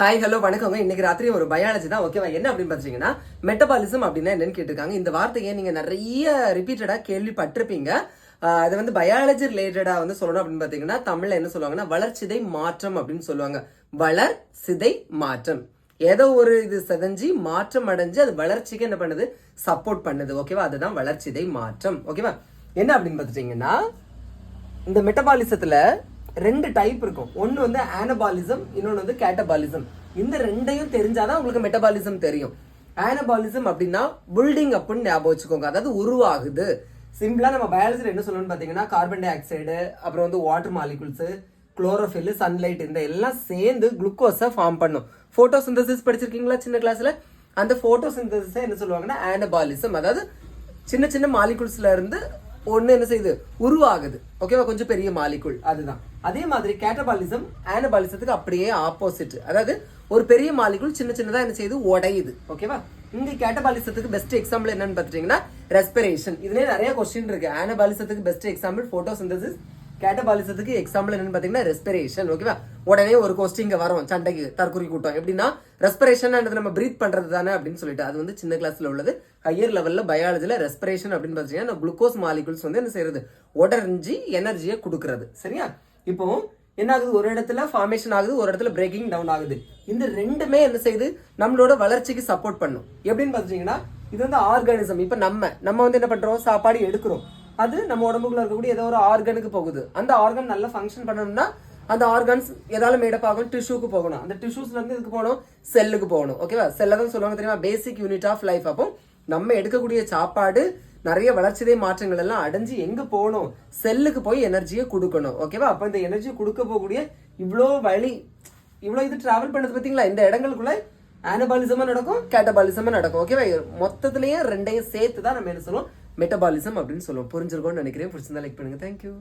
Hi hello வணக்கங்க. இன்னைக்கு ராத்திரி ஒரு பயாலஜி தான். ஓகேவா? என்ன அப்படின்னு பாத்தீங்கன்னா மெட்டபாலிசம் அப்படின்னா என்னன்னு கேட்டிருக்காங்க. இந்த வார்த்தையை நீங்க நிறைய ரிப்பீட்டடா கேள்விப்பட்டிருப்பீங்க. அது வந்து பயாலஜி ரிலேட்டடா வந்து சொல்லணும் அப்படின்னு பாத்தீங்கன்னா தமிழ்ல என்ன சொல்லுவாங்கன்னா வளர்ச்சிதை மாற்றம் அப்படின்னு சொல்லுவாங்க. வளர் சிதை மாற்றம், ஏதோ ஒரு இது செதஞ்சி மாற்றம் அடைஞ்சு அது வளர்ச்சிக்கு என்ன பண்ணுது, சப்போர்ட் பண்ணுது. ஓகேவா? அதுதான் வளர்ச்சிதை மாற்றம். ஓகேவா? என்ன அப்படின்னு பாத்துட்டீங்கன்னா இந்த மெட்டபாலிசத்துல ரெண்டு டைப் இருக்கும். ஒன்னு வந்து ஆனபாலிசம், இன்னொன்னு வந்து கேட்டபாலிசம். இந்த ரெண்டையும் தெரிஞ்சாதான் உங்களுக்கு மெட்டபாலிசம் தெரியும். ஆனபாலிசம் அப்படின்னா பில்டிங் அப்னு ஞாபகம் வச்சுக்கோங்க, அதாவது உருவாகுது. சிம்பிளா நம்ம பயாலஜில என்ன சொல்லணும்னு பாத்தீங்கன்னா கார்பன் டை ஆக்சைடு, அப்புறம் வந்து வாட்டர் மாலிகுல்ஸ், குளோரோஃபில், சன்லைட், இந்த எல்லாம் சேர்ந்து குளுக்கோஸை ஃபார்ம் பண்ணும். போட்டோசிந்தசிஸ் படிச்சிருக்கீங்களா சின்ன கிளாஸ்ல? அந்த போட்டோசிந்தசிஸ் என்ன சொல்லுவாங்கன்னா ஆனபாலிசம், அதாவது சின்ன சின்ன மாலிகுல்ஸ்ல இருந்து ஒண்ணு என்ன செய்யுது, உருவாகுது. ஓகேவா? கொஞ்சம் பெரிய மாலிகுல், அதுதான். அதே மாதிரி கேட்டபாலிசம் ஆனபாலிசத்துக்கு அப்படியே ஆப்போசிட், அதாவது ஒரு பெரிய மாலிகுல் சின்ன சின்னதா என்ன செய்யுது, உடையுது. ஓகேவா? இங்க கேட்டபாலிசத்துக்கு பெஸ்ட் எக்ஸாம்பிள் என்னன்னு பாத்துட்டீங்கன்னா ரெஸ்பிரேஷன். இதுலயே நிறைய கொஸ்டின் இருக்கு. ஆனபாலிசத்துக்கு பெஸ்ட் எக்ஸாம்பிள் போட்டோசிந்தசிஸ், கேட்டபாலிசத்துக்கு எக்ஸாம்பிள் என்னன்னு பாத்தீங்கன்னா ரெஸ்பிரேஷன். ஓகேவா? உடனே ஒரு கொஸ்டின் வரும் சண்டைக்கு, தற்கொலை கூட்டம். எப்படின்னா ரெஸ்பிரேஷன் நம்ம பிரீத் பண்றது தானே அப்படின்னு சொல்லிட்டு, அது வந்து சின்ன கிளாஸ்ல உள்ளது. ஹையர் லெவல்ல பயாலஜில ரெஸ்பிரேஷன் அப்படின்னு பாத்தீங்கன்னா குளுக்கோஸ் மாலிகுல்ஸ் வந்து என்ன செய்யறது, உடஞ்சி எனர்ஜியை கொடுக்கறது. சரியா? இப்போ என்ன ஆகுது, ஒரு இடத்துல ஃபார்மேஷன் ஆகுது, ஒரு இடத்துல பிரேக்கிங் டவுன் ஆகுது. இந்த ரெண்டுமே என்ன செய்யுது, நம்மளோட வளர்ச்சிக்கு சப்போர்ட் பண்ணும். எப்படின்னு பாத்தீங்கன்னா இது வந்து ஆர்கானிசம். இப்ப நம்ம வந்து என்ன பண்றோம், சாப்பாடு எடுக்கிறோம், அது நம்ம உடம்புக்குள்ள இருக்கக்கூடிய ஏதோ ஒரு ஆர்கனுக்கு போகுது. அந்த ஆர்கன் நல்லா ஃபங்க்ஷன் பண்ணணும்னா அந்த ஆர்கன்ஸ் ஏதாவது மேடப் ஆகும், டிஷ்யூக்கு போகணும். அந்த டிஷ்யூஸ்ல இருந்து இதுக்கு போகணும், செல்லுக்கு போகணும். ஓகேவா? செல்ல தான் சொல்லுவாங்க தெரியுமா, பேசிக் யூனிட் ஆஃப் லைஃப். அப்போ நம்ம எடுக்கக்கூடிய சாப்பாடு நிறைய வளர்ச்சிதை மாற்றங்கள் எல்லாம் அடைஞ்சு எங்க போகணும், செல்லுக்கு போய் எனர்ஜியை கொடுக்கணும். ஓகேவா? அப்ப இந்த எனர்ஜி கொடுக்க போகக்கூடிய இவ்வளோ வழி, இவ்வளோ இது டிராவல் பண்ணது பார்த்தீங்களா, இந்த இடங்களுக்குள்ள ஆனபாலிசமா நடக்கும், கேட்டபாலிசமா நடக்கும். ஓகேவா? மொத்தத்திலேயே ரெண்டையும் சேர்த்து தான் நம்ம என்ன சொல்லுவோம், மெட்டபாலிசம் அப்படின்னு சொல்லுவோம். புரிஞ்சிருக்கோம்னு நினைக்கிறேன். பிடிச்சிருந்தா லைக் பண்ணுங்க. தேங்க்யூ.